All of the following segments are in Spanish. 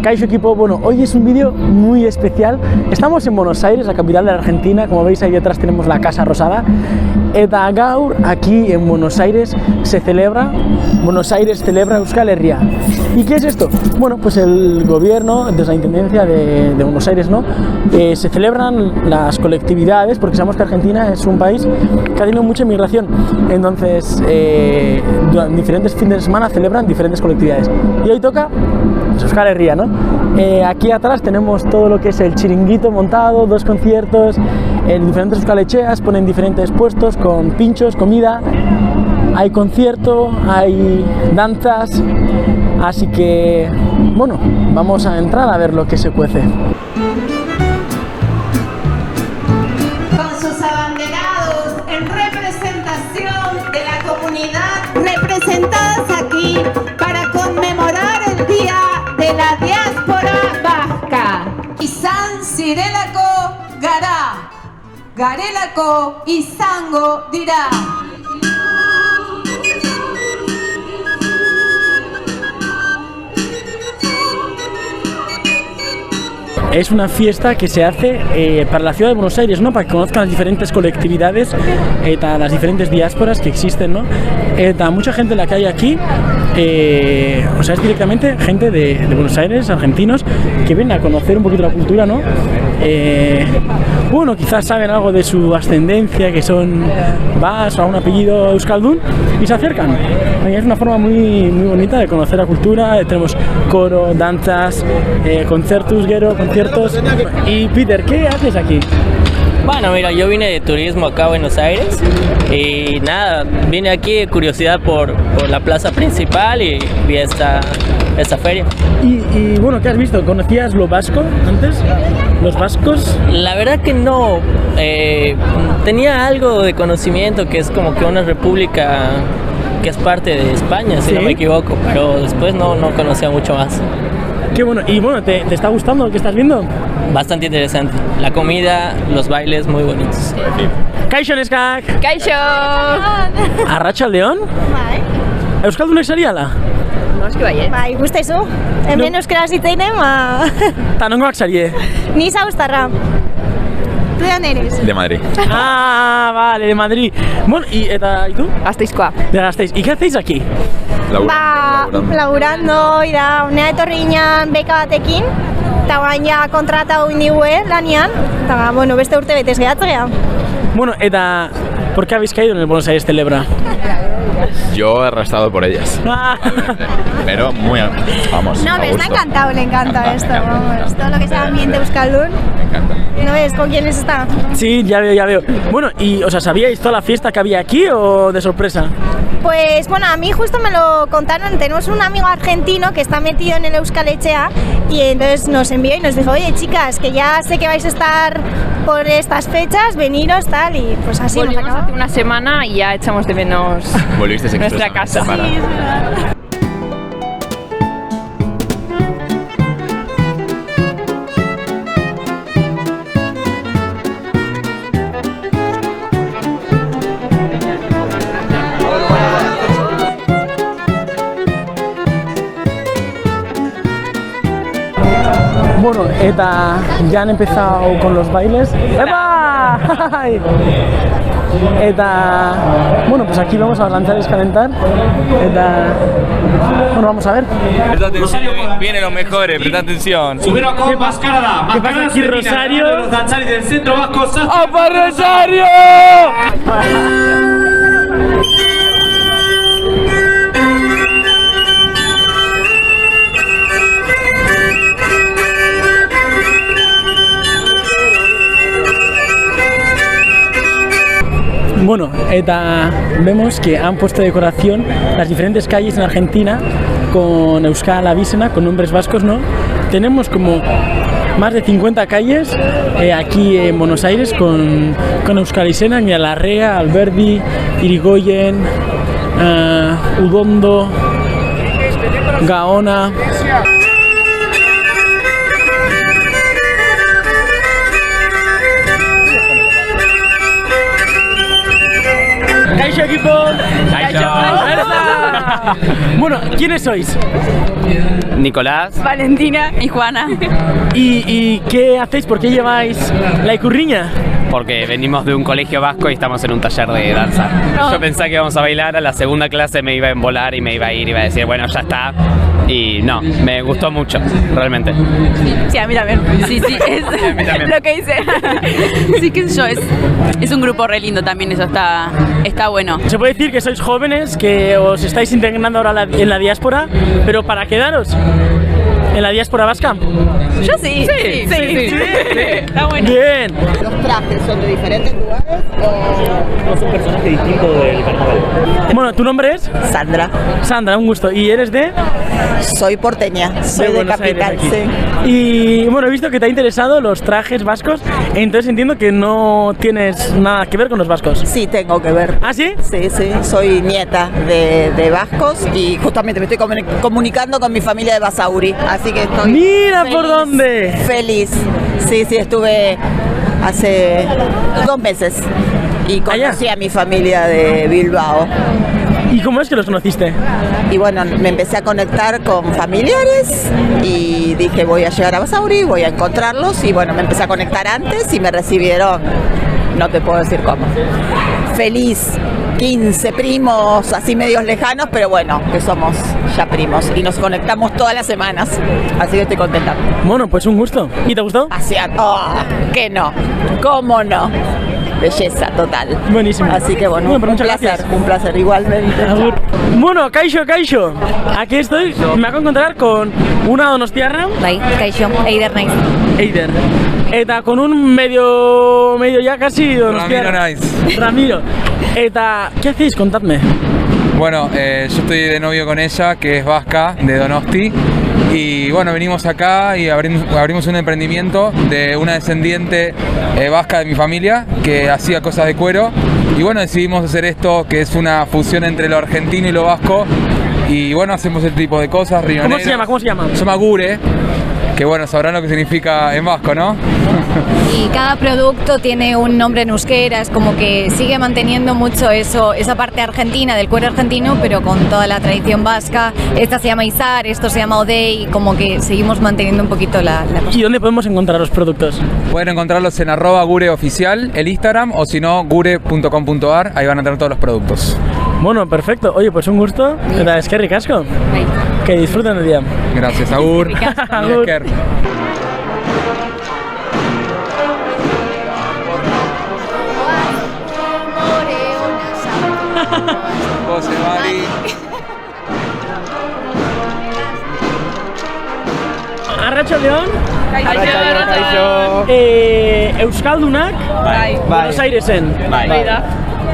Kaixo equipo, bueno, hoy es un vídeo muy especial. Estamos en Buenos Aires, la capital de la Argentina. Como veis ahí detrás tenemos la Casa Rosada. Eta gaur, aquí en Buenos Aires se celebra, Buenos Aires celebra Euskal Herria. ¿Y qué es esto? Bueno, pues el gobierno, desde la Intendencia de Buenos Aires, ¿no? Se celebran las colectividades, porque sabemos que Argentina es un país que ha tenido mucha inmigración. Entonces, durante diferentes fines de semana celebran diferentes colectividades. Y hoy toca Euskal Herria, ¿no? Aquí atrás tenemos todo lo que es el chiringuito montado, 2 conciertos, en diferentes euskal-etxeas ponen diferentes puestos con pinchos, comida, hay concierto, hay danzas, así que, bueno, vamos a entrar a ver lo que se cuece. Con sus abanderados en representación de la comunidad, representadas aquí para conmemorar el Día de la Diáspora Vasca. Izan zirelako gara, garelako izango dira. Es una fiesta que se hace para la ciudad de Buenos Aires, ¿no? Para que conozcan las diferentes colectividades, las diferentes diásporas que existen, ¿no? Mucha gente la que hay aquí, o sea, es directamente gente de Buenos Aires, argentinos, que vienen a conocer un poquito la cultura, ¿no? Bueno, quizás saben algo de su ascendencia, que son Bas o un apellido euskaldun, y se acercan. Es una forma muy bonita de conocer la cultura. Tenemos coro, danzas, concertos, conciertos. Y Peter, ¿qué haces aquí? Bueno, mira, yo vine de turismo acá a Buenos Aires y nada, vine aquí de curiosidad por la plaza principal y vi esta feria. Y bueno, ¿qué has visto? ¿Conocías lo vasco antes? ¿Los vascos? La verdad que no, tenía algo de conocimiento que es como que una república que es parte de España, si no me equivoco, pero después no conocía mucho más. Qué bueno, y bueno, ¿te está gustando lo que estás viendo? Bastante interesante, la comida, los bailes muy bonitos. Kaixo neskak! Kaixo! Arratsaldeon? Bai. Euskaldunek zariala? Noski baiet. Bai, gustaizu. Hemen euskaraz hitz egiten, Ta nongoak zarie? Ni zauztarra. ¿Tú de dónde eres? De Madrid. Ah, vale, de Madrid. Bueno, ¿y tú? Gasteizkoa. De Gasteiz. ¿Y qué hacéis aquí? Laburando, ira, unea etorri ginen beka batekin, eta baina kontratatu indigue lanian, eta bueno, beste urte betez gehatzea. Bueno, eta, ¿por qué habéis caído en el Buenos Aires Celebra? Yo arrastrado por ellas. Pero muy, vamos. No, a me está gusto. encantado, le encanta esto, Me vamos. encanta. Todo lo que sea ambiente euskaldun. Me encanta. ¿No ves con quiénes está? Sí, ya veo. Bueno, y, o sea, ¿sabíais toda la fiesta que había aquí o de sorpresa? Pues bueno, a mí justo me lo contaron, tenemos un amigo argentino que está metido en el euskal-etxea y entonces nos envió y nos dijo, oye chicas, que ya sé que vais a estar por estas fechas, veniros tal, y pues así hemos Volvimos acabado. hace una semana y ya echamos de menos Volvisteis nuestra casa. expresamente para- Sí, es verdad. Bueno, eta ya han empezado con los bailes. ¡Epa! Eta, bueno, pues aquí vamos a lanzar y calentar. Eta, bueno, vamos a ver. Presta atención, vienen los mejores, presta atención. Subieron con Mascarada. ¿Qué pasa aquí, Rosario? Los danzaris del centro vasco. ¡Opa, Rosario! Bueno, eta vemos que han puesto decoración las diferentes calles en Argentina con Euskal Abizena, con nombres vascos, ¿no? Tenemos como más de 50 calles aquí en Buenos Aires con Euskal Izena, mira, Larrea, Alberdi, Irigoyen, Udondo, Gaona. Kaixo equipo! Kaixo! Bueno, ¿quiénes sois? Nicolás, Valentina y Juana. ¿Y qué hacéis? ¿Por qué lleváis la icurriña? porque venimos de un colegio vasco y estamos en un taller de danza. Yo pensaba que íbamos a bailar, a la segunda clase me iba a embolar y me iba a ir, iba a decir, bueno, ya está. Y no, me gustó mucho, realmente. Sí, a mí también. Sí, es a mí también. Lo que hice. Sí, qué sé yo, es un grupo re lindo también, eso está bueno. Se puede decir que sois jóvenes, que os estáis integrando ahora en la diáspora, pero para quedaros en la diáspora vasca. Yo sí. Sí. Está bueno. Bien. ¿Los trajes son de diferentes lugares o son personajes distintos del carnaval? Bueno, ¿tu nombre es? Sandra. Sandra, un gusto. ¿Y eres de? Soy porteña, soy de Capital, sí. Y bueno, he visto que te ha interesado los trajes vascos, entonces entiendo que no tienes nada que ver con los vascos. Sí, tengo que ver. ¿Ah, sí? Sí, soy nieta de vascos y justamente me estoy comunicando con mi familia de Basauri, así que estoy ¡mira feliz, por dónde! Feliz. Sí, estuve hace 2 meses y conocí a mi familia de Bilbao. ¿Y cómo es que los conociste? Y bueno, me empecé a conectar con familiares y dije voy a llegar a Basauri, voy a encontrarlos y bueno, me empecé a conectar antes y me recibieron, no te puedo decir cómo. Feliz, 15 primos, así medios lejanos, pero bueno, que somos ya primos y nos conectamos todas las semanas, así que estoy contenta. Bueno, pues un gusto. ¿Y te gustó? Así, que no, ¿cómo no? Belleza total. Buenísimo. Así que bueno, un placer igualmente. Bueno, Kaixo, aquí estoy, me acabo de encontrar con una donostiarra. Bai, Kaixo, Eider naiz. Eider. Eta con un medio ya casi donostiarra. Ramiro naiz. Ramiro. Eta, ¿qué hacéis? Contadme. Bueno, yo estoy de novio con ella, que es vasca, de Donosti. Y bueno, venimos acá y abrimos un emprendimiento de una descendiente vasca de mi familia que hacía cosas de cuero. Y bueno, decidimos hacer esto, que es una fusión entre lo argentino y lo vasco. Y bueno, hacemos este tipo de cosas, riñoneros. ¿Cómo se llama? Se llama Gure, que bueno, sabrán lo que significa en vasco, ¿no? Y cada producto tiene un nombre en euskera, es como que sigue manteniendo mucho eso, esa parte argentina, del cuero argentino, pero con toda la tradición vasca. Esta se llama Izar, esto se llama Odey, como que seguimos manteniendo un poquito la cosa. ¿Y dónde podemos encontrar los productos? Pueden encontrarlos en @gureoficial, el Instagram, o si no, gure.com.ar, ahí van a tener todos los productos. Bueno, perfecto. Oye, pues un gusto. Es que ricasco. Que disfruten el día. Gracias, agur. Agur. José Mari. Arratxo León. Euskaldunak. Buenos Airesen.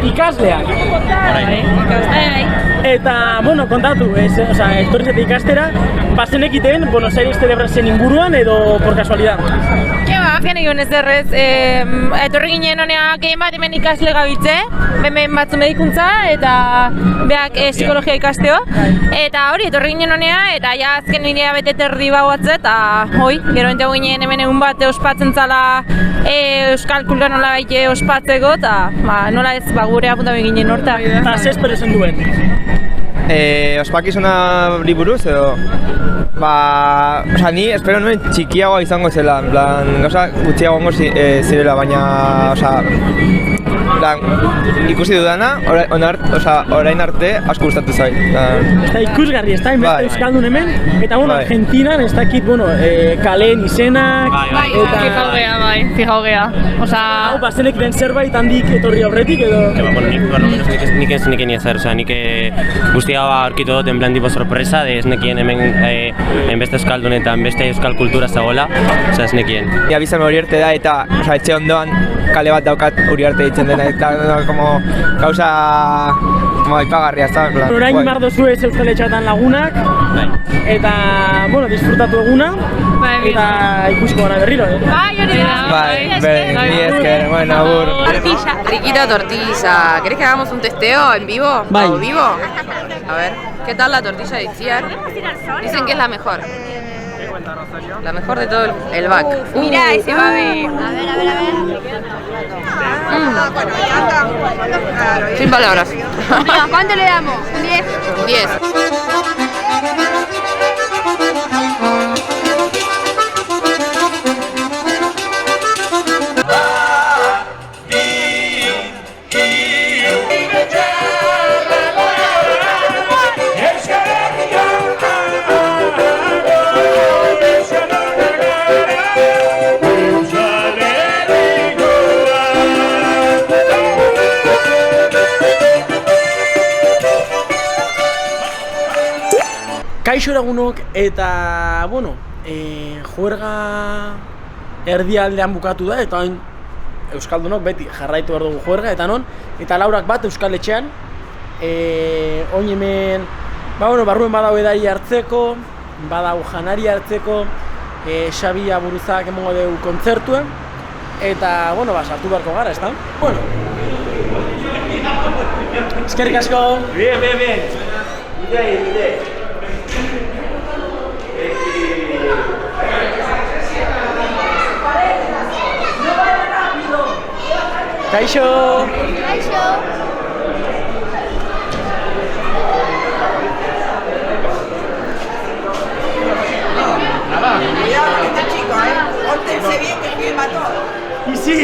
Ikasleak. Eta, bueno, kontatu, etorri ikastera, bazenekiten Buenos Aires Celebrasen inguruan edo por casualidad? Ba, fian egon ez errez, etorri ginen honea gehien bat hemen ikasle gabitze, hemen batzu medikuntza eta beak psikologia ikasteo. Eta hori, etorri ginen honea eta ja azken nire bete terdi bauatze eta hoi, gero entego ginen hemen egun bat ospatzen zala euskal kultura nola baite ospatzeko eta nola ez gure apunta ginen horta. Eta ze espero zen duen? Ospakizuna liburuz edo ni espero nuen txikiagoa izango zela, en plan, gauza gutxiago gongo zirela, baina, ikusi dudana, orain arte asko gustatu zait. Eta ikusgarri, ez da, inbeste euskaldun hemen, eta bueno, Argentinan ez dakit, kaleen izenak, eta... Fijau gea, Hau, bazenek den zerbait handik etorri aurretik edo... Nik ez nekien ezer, nik guztia aurkitu dut, en plan tipo sorpresa, ez nekien hemen beste euskaldun eta beste euskal kultura zagoela, ez nekien. Ia bizan Uriarte da eta etxe ondoan kale bat daukat Uriarte ditzen dena, eta gauza ipagarria, ez da? Orain mardozu ez euskal etxatan lagunak, eta, disfrutatu eguna, eta ikusiko gara berriro, ni esker, agur. Tortilla, riquita tortilla. ¿Querés que hagamos un testeo en vivo? Bye. ¿O vivo? A ver, ¿qué tal la tortilla de Itziar? Dicen que es la mejor. La mejor de todo el back. Mirá ese babe. A ver. Sin palabras. ¿Cuánto le damos? ¿Un 10? 10. Kaixo eragunok eta, bueno, juerga erdialdean bukatu da eta hain euskaldunok beti jarraitu behar dugu juerga eta non, eta laurak bat euskal etxean oin hemen, barruen badau edari hartzeko, badau janari hartzeko, Xabi Aburuzak emongo dugu kontzertuen eta, sartu beharko gara, ezta? Bueno, eskerrik asko! Bien. Bide. Kaixo! Cuidado con este chico, pórtense bien que filma todo. Y sí.